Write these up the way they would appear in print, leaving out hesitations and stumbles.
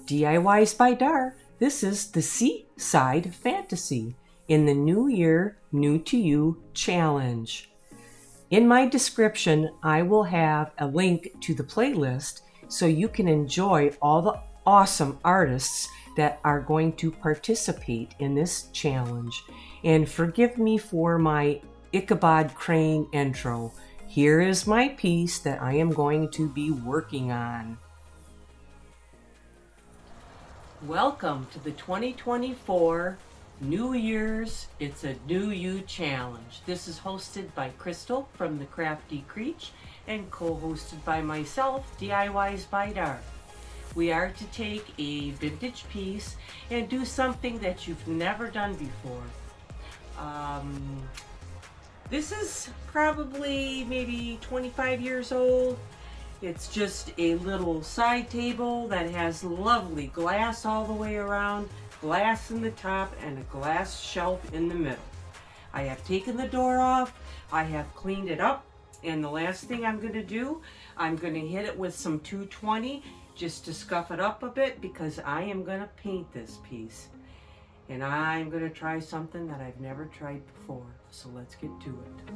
diys-by-dar. This is the Seaside Fantasy in the New Year, New to You Challenge. In my description, I will have a link to the playlist so you can enjoy all the awesome artists that are going to participate in this challenge. And forgive me for my Ichabod Crane intro. Here is my piece that I am going to be working on. Welcome to the 2024 New Year's It's a New You Challenge. This is hosted by Krystal from the Crafty Creech and co-hosted by myself, diys-by-dar. We are to take a vintage piece and do something that you've never done before. This is probably maybe 25 years old. It's just a little side table that has lovely glass all the way around, glass in the top, and a glass shelf in the middle. I have taken the door off, I have cleaned it up, and the last thing I'm going to do, I'm going to hit it with some 220 just to scuff it up a bit because I am going to paint this piece. And I'm going to try something that I've never tried before. So let's get to it.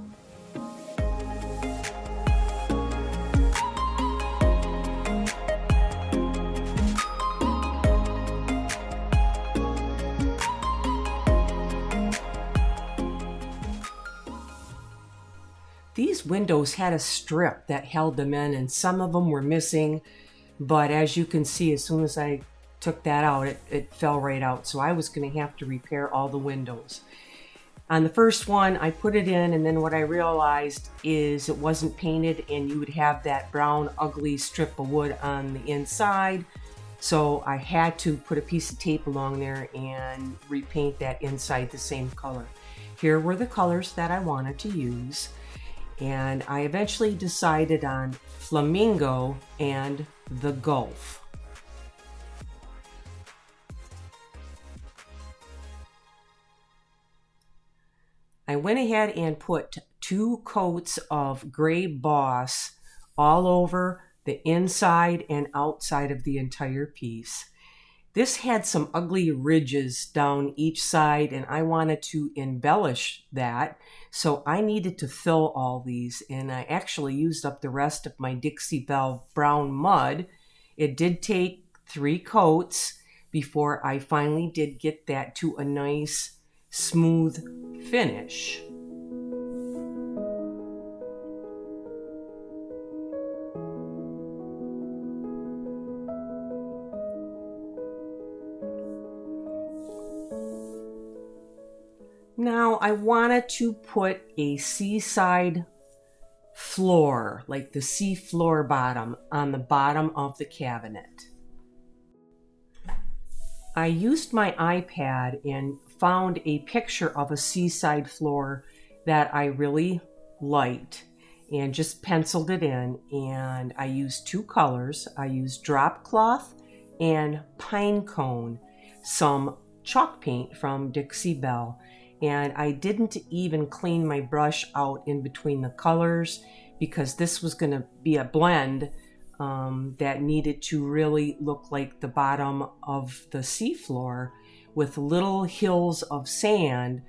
These windows had a strip that held them in, and some of them were missing. But as you can see, as soon as I took that out, it fell right out. So I was going to have to repair all the windows. On the first one, I put it in, and then what I realized is it wasn't painted, and you would have that brown, ugly strip of wood on the inside. So I had to put a piece of tape along there and repaint that inside the same color. Here were the colors that I wanted to use, and I eventually decided on Flamingo and the Gulf. I went ahead and put 2 coats of gray boss all over the inside and outside of the entire piece. This had some ugly ridges down each side, and I wanted to embellish that, so I needed to fill all these, and I actually used up the rest of my Dixie Bell brown mud. It did take 3 coats before I finally did get that to a nice smooth finish. Now I wanted to put a seaside floor, like the seafloor bottom, on the bottom of the cabinet. I used my iPad and found a picture of a seaside floor that I really liked and just penciled it in, and I used 2 colors. I used drop cloth and pine cone, some chalk paint from Dixie Bell, and I didn't even clean my brush out in between the colors because this was going to be a blend that needed to really look like the bottom of the seafloor with little hills of sand,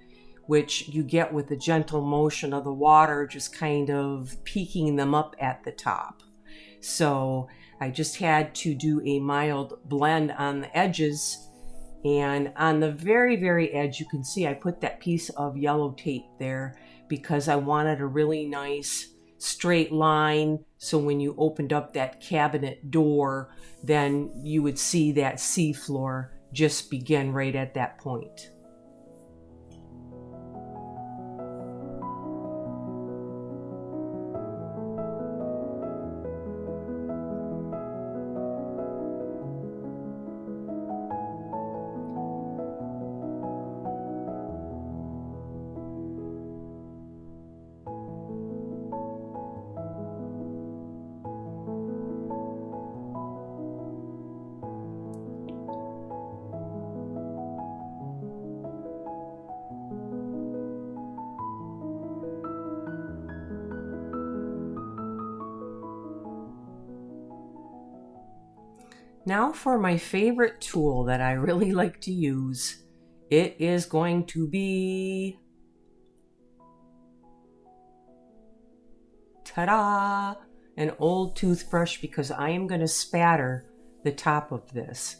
which you get with the gentle motion of the water just kind of peaking them up at the top. So I just had to do a mild blend on the edges, and on the very, very edge, you can see I put that piece of yellow tape there because I wanted a really nice straight line, so when you opened up that cabinet door, then you would see that seafloor just begin right at that point. Now for my favorite tool that I really like to use. It is going to be, ta-da, an old toothbrush, because I am going to spatter the top of this.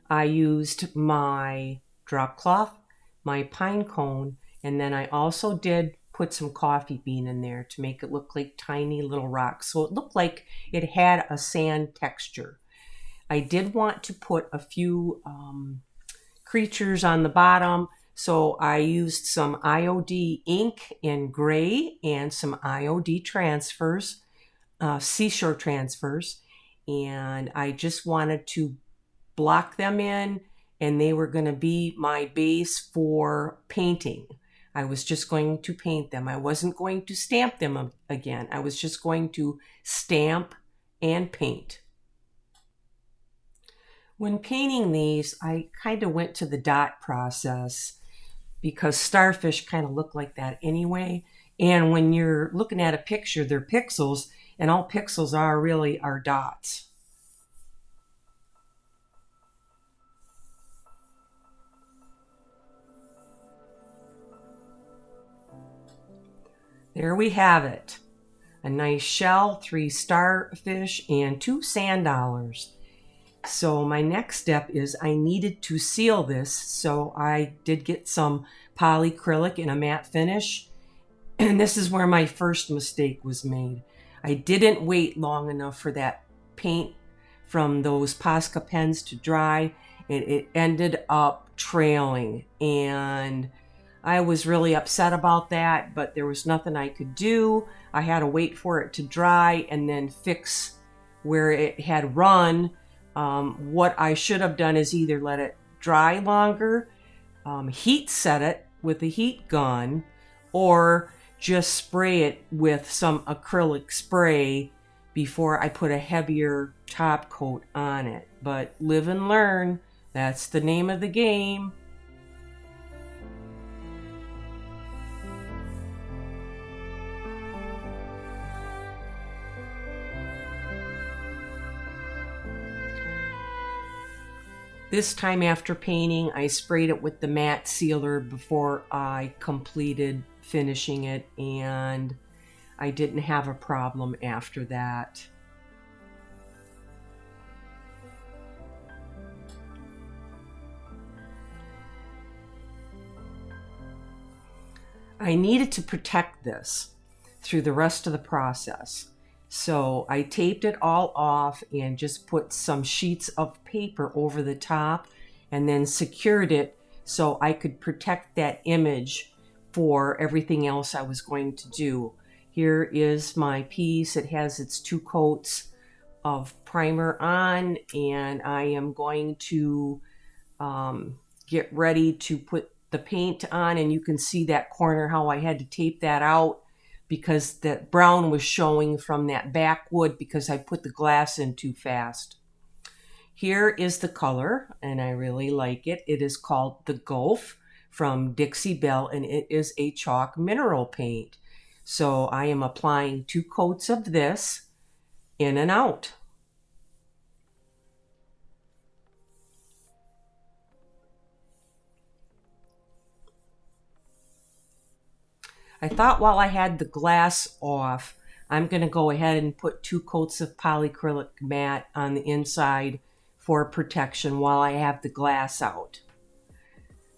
I used my drop cloth, my pine cone, and then I also did put some coffee bean in there to make it look like tiny little rocks. So it looked like it had a sand texture. I did want to put a few creatures on the bottom, so I used some IOD ink in gray and some IOD transfers, seashore transfers, and I just wanted to block them in, and they were going to be my base for painting. I was just going to paint them. I wasn't going to stamp them again. I was just going to stamp and paint. When painting these, I kind of went to the dot process because starfish kind of look like that anyway. And when you're looking at a picture, they're pixels, and all pixels are really are dots. There we have it. A nice shell, 3 starfish, and 2 sand dollars. So my next step is I needed to seal this. So I did get some polyacrylic in a matte finish. And this is where my first mistake was made. I didn't wait long enough for that paint from those Posca pens to dry. And it ended up trailing. And I was really upset about that, but there was nothing I could do. I had to wait for it to dry and then fix where it had run. What I should have done is either let it dry longer, heat set it with a heat gun, or just spray it with some acrylic spray before I put a heavier top coat on it. But live and learn, that's the name of the game. This time after painting, I sprayed it with the matte sealer before I completed finishing it, and I didn't have a problem after that. I needed to protect this through the rest of the process. So I taped it all off and just put some sheets of paper over the top and then secured it so I could protect that image for everything else I was going to do. Here is my piece. It has its 2 coats of primer on, and I am going to get ready to put the paint on, and you can see that corner how I had to tape that out because the brown was showing from that back wood because I put the glass in too fast. Here is the color, and I really like it. It is called the Gulf from Dixie Bell, and it is a chalk mineral paint. So I am applying 2 coats of this in and out. I thought while I had the glass off, I'm going to go ahead and put 2 coats of polyacrylic matte on the inside for protection while I have the glass out.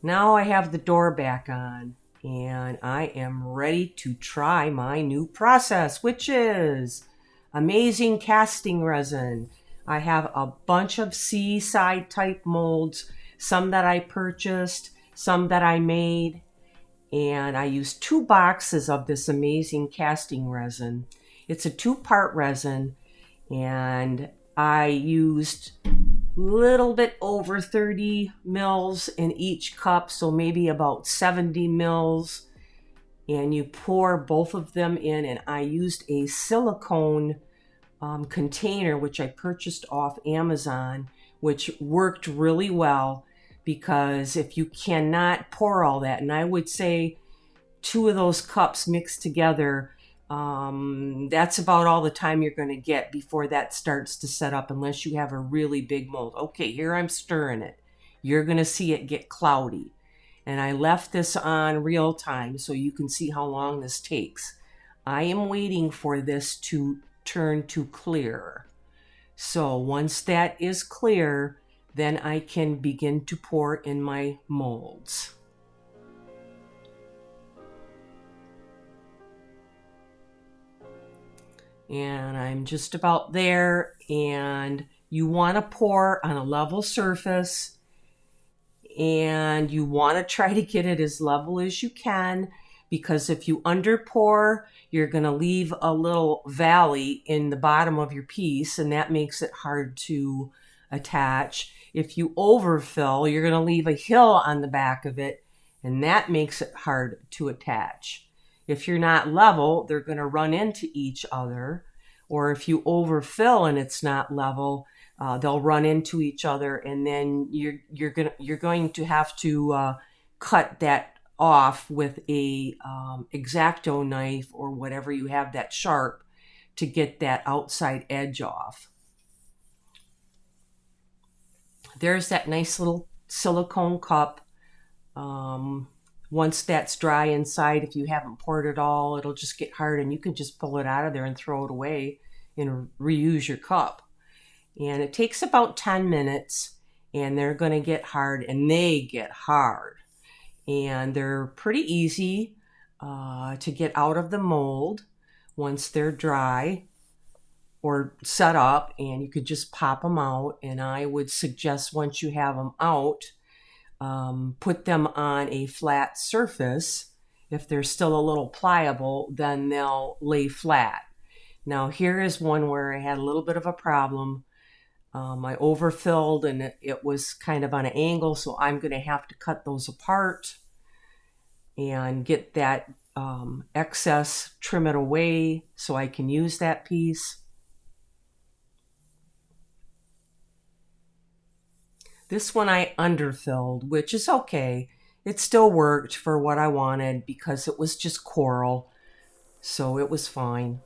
Now I have the door back on, and I am ready to try my new process, which is amazing casting resin. I have a bunch of seaside type molds, some that I purchased, some that I made. And I used 2 boxes of this amazing casting resin. It's a 2-part resin, and I used a little bit over 30 mils in each cup, so maybe about 70 mils. And you pour both of them in, and I used a silicone container, which I purchased off Amazon, which worked really well. Because if you cannot pour all that, and I would say 2 of those cups mixed together That's about all the time you're going to get before that starts to set up, unless you have a really big mold. Okay, here I'm stirring it. You're going to see it get cloudy. And I left this on real time so you can see how long this takes. I am waiting for this to turn to clear. So once that is clear, then I can begin to pour in my molds. And I'm just about there, and you want to pour on a level surface, and you want to try to get it as level as you can, because if you under pour, you're going to leave a little valley in the bottom of your piece, and that makes it hard to attach. If you overfill, you're going to leave a hill on the back of it, and that makes it hard to attach. If you're not level, they're going to run into each other. Or if you overfill and it's not level, they'll run into each other, and then you're going to have to cut that off with a X-Acto knife or whatever you have that sharp to get that outside edge off. There's that nice little silicone cup. Once that's dry inside, if you haven't poured it all, it'll just get hard, and you can just pull it out of there and throw it away and reuse your cup. And it takes about 10 minutes, and they're going to get hard, and they get hard. And they're pretty easy to get out of the mold once they're dry or set up, and you could just pop them out. And I would suggest once you have them out, put them on a flat surface. If they're still a little pliable, then they'll lay flat. Now here is one where I had a little bit of a problem. I overfilled, and it was kind of on an angle, so I'm going to have to cut those apart and get that excess, trim it away so I can use that piece. This one I underfilled, which is okay. It still worked for what I wanted because it was just coral, so it was fine.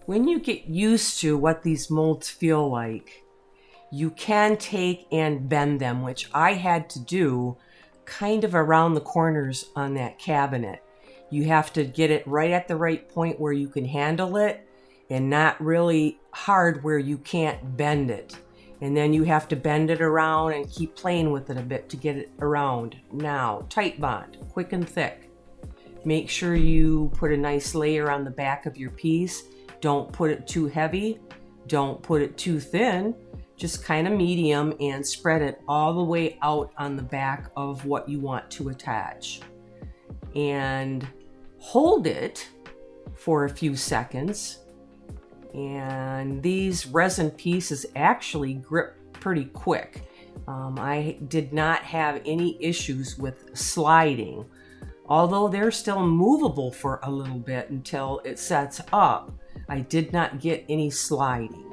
When you get used to what these molds feel like, you can take and bend them, which I had to do kind of around the corners on that cabinet. You have to get it right at the right point where you can handle it, and not really hard where you can't bend it. And then you have to bend it around and keep playing with it a bit to get it around. Now, tight bond, quick and thick. Make sure you put a nice layer on the back of your piece. Don't put it too heavy. Don't put it too thin. Just kind of medium, and spread it all the way out on the back of what you want to attach. And hold it for a few seconds. And these resin pieces actually grip pretty quick. I did not have any issues with sliding, although they're still movable for a little bit until it sets up. I did not get any sliding.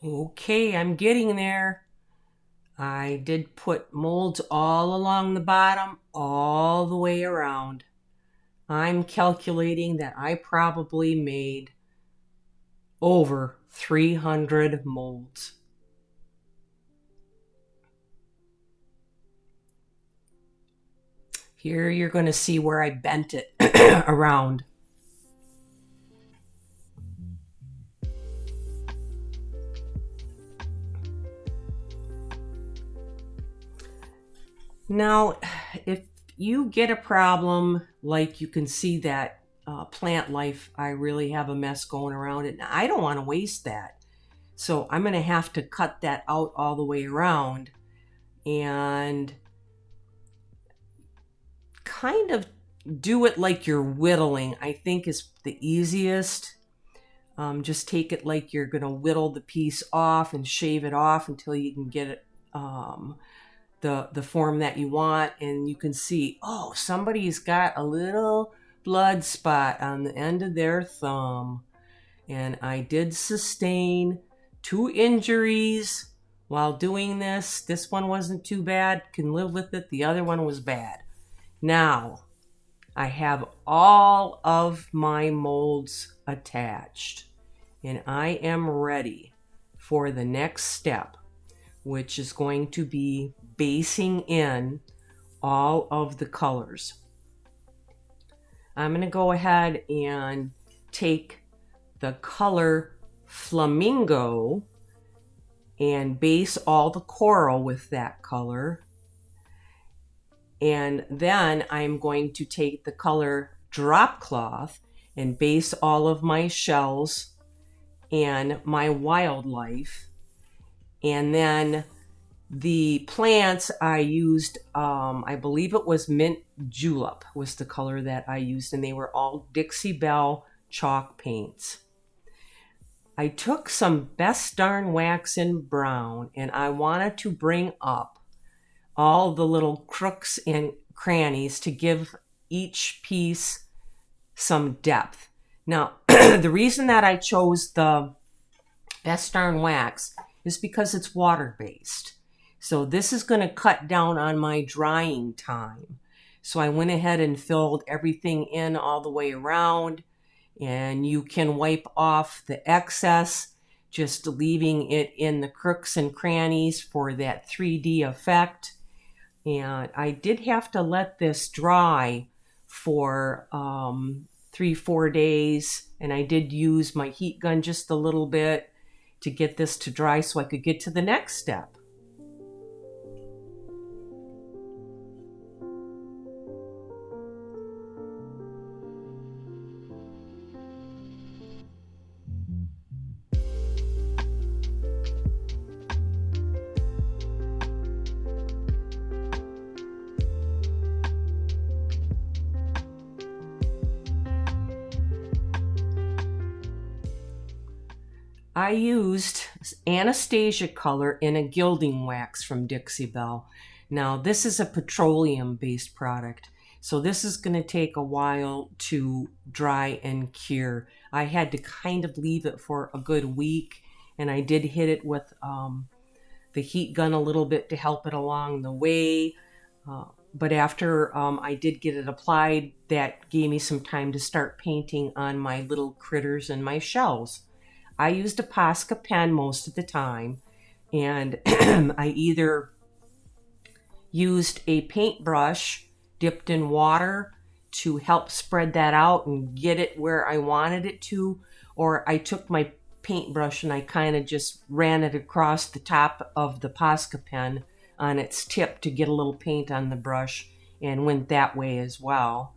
Okay, I'm getting there. I did put molds all along the bottom, all the way around. I'm calculating that I probably made over 300 molds. Here you're going to see where I bent it around. Now, if you get a problem, like you can see that plant life, I really have a mess going around it. Now, I don't want to waste that. So I'm going to have to cut that out all the way around and kind of do it like you're whittling, I think is the easiest. Just take it like you're going to whittle the piece off and shave it off until you can get it the form that you want. And you can see, oh, somebody's got a little blood spot on the end of their thumb. And I did sustain 2 injuries while doing this. This one wasn't too bad, can live with it. The other one was bad. Now, I have all of my molds attached, and I am ready for the next step, which is going to be basing in all of the colors. I'm going to go ahead and take the color Flamingo and base all the coral with that color. And then I'm going to take the color Drop Cloth and base all of my shells and my wildlife. And then the plants I used, I believe it was mint julep was the color that I used, and they were all Dixie Bell chalk paints. I took some Best Darn Wax in brown, and I wanted to bring up all the little crooks and crannies to give each piece some depth. Now, the reason that I chose the Best Darn Wax is because it's water-based. So this is going to cut down on my drying time. So I went ahead and filled everything in all the way around, and you can wipe off the excess, just leaving it in the crooks and crannies for that 3D effect. And I did have to let this dry for 3-4 days, and I did use my heat gun just a little bit to get this to dry so I could get to the next step. I used Anastasia color in a gilding wax from Dixie Bell. Now this is a petroleum-based product, so this is going to take a while to dry and cure. I had to kind of leave it for a good week, and I did hit it with the heat gun a little bit to help it along the way. But after I did get it applied, that gave me some time to start painting on my little critters and my shells. I used a Posca pen most of the time, and I either used a paintbrush dipped in water to help spread that out and get it where I wanted it to, or I took my paintbrush and I kind of just ran it across the top of the Posca pen on its tip to get a little paint on the brush, and went that way as well.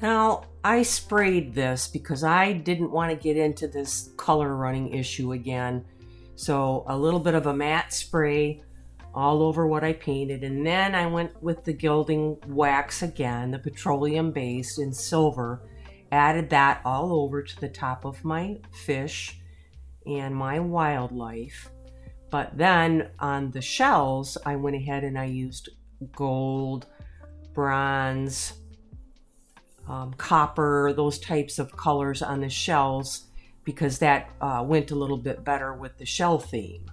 Now, I sprayed this because I didn't want to get into this color running issue again. So a little bit of a matte spray all over what I painted, and then I went with the Gilding wax again, the petroleum based in silver, added that all over to the top of my fish and my wildlife. But then on the shells, I went ahead and I used gold, bronze, copper, those types of colors on the shells, because that went a little bit better with the shell theme.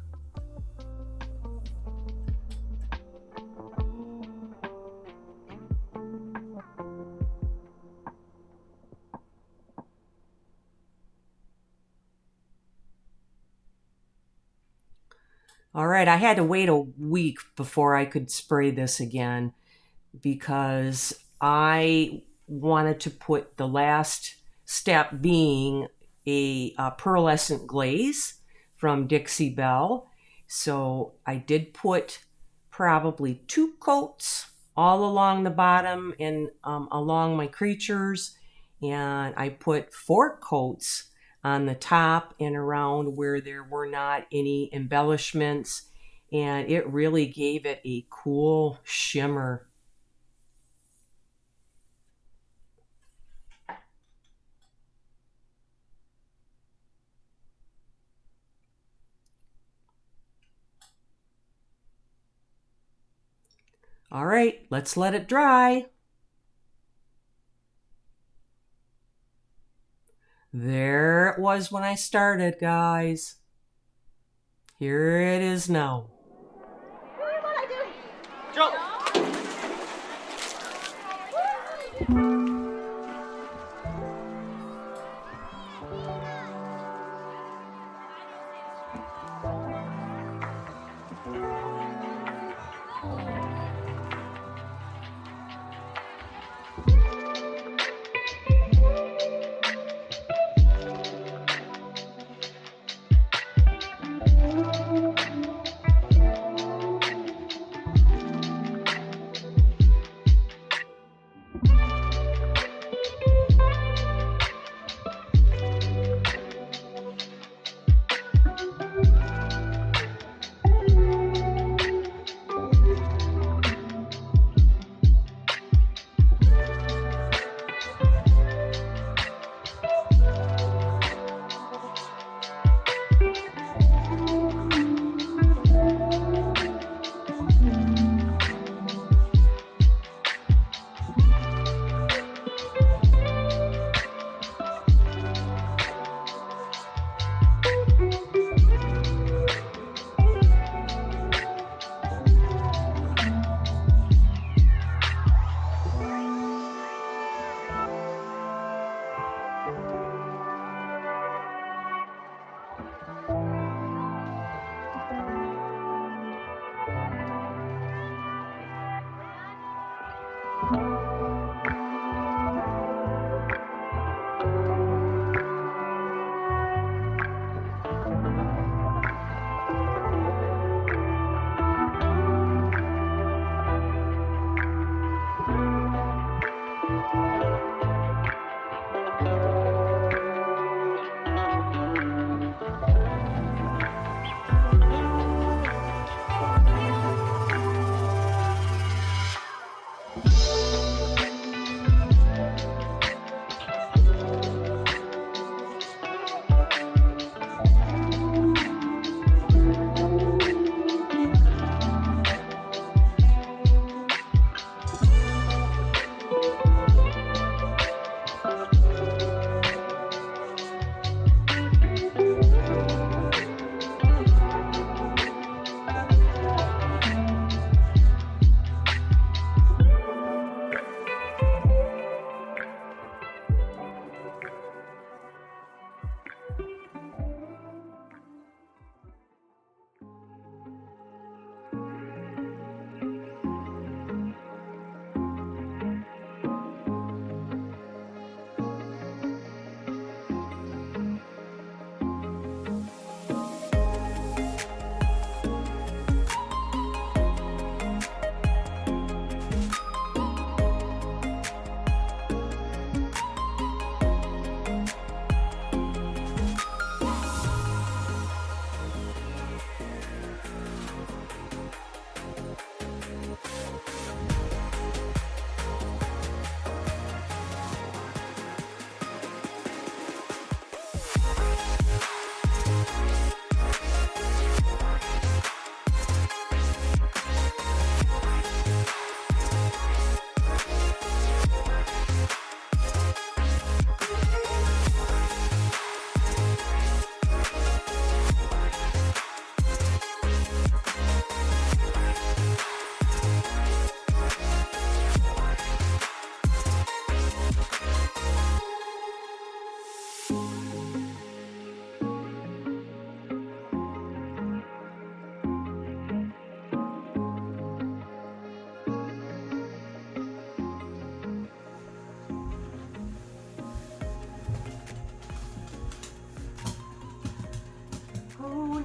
All right, I had to wait a week before I could spray this again because I wanted to put the last step being a pearlescent glaze from Dixie Bell. So I did put probably 2 coats all along the bottom and along my creatures, and I put 4 coats on the top and around where there were not any embellishments, and it really gave it a cool shimmer. All right, let's let it dry. There it was when I started, guys. Here it is now. Jump!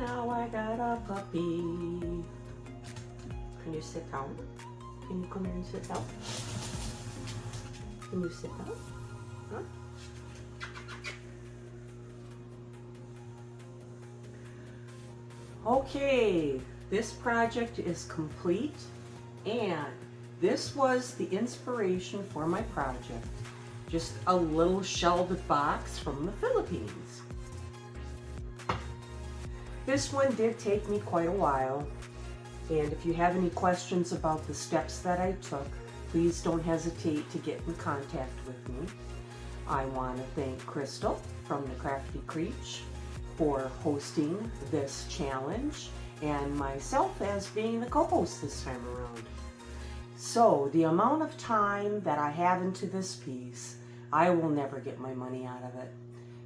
now I got a puppy. Can you sit down? Can you come here and sit down? Can you sit down? Huh? Okay, this project is complete, and this was the inspiration for my project. Just a little shelved box from the Philippines. This one did take me quite a while, and if you have any questions about the steps that I took, please don't hesitate to get in contact with me. I want to thank Krystal from the Crafty Creech for hosting this challenge, and myself as being the co-host this time around. So the amount of time that I have into this piece, I will never get my money out of it.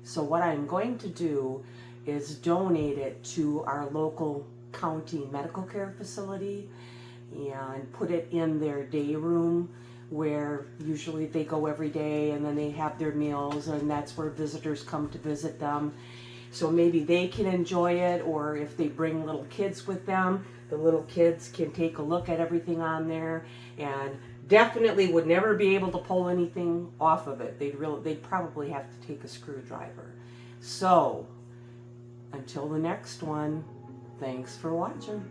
So what I'm going to do is donate it to our local county medical care facility and put it in their day room, where usually they go every day and then they have their meals, and that's where visitors come to visit them. So maybe they can enjoy it, or if they bring little kids with them, the little kids can take a look at everything on there, and definitely would never be able to pull anything off of it. They'd probably have to take a screwdriver. So until the next one, thanks for watching.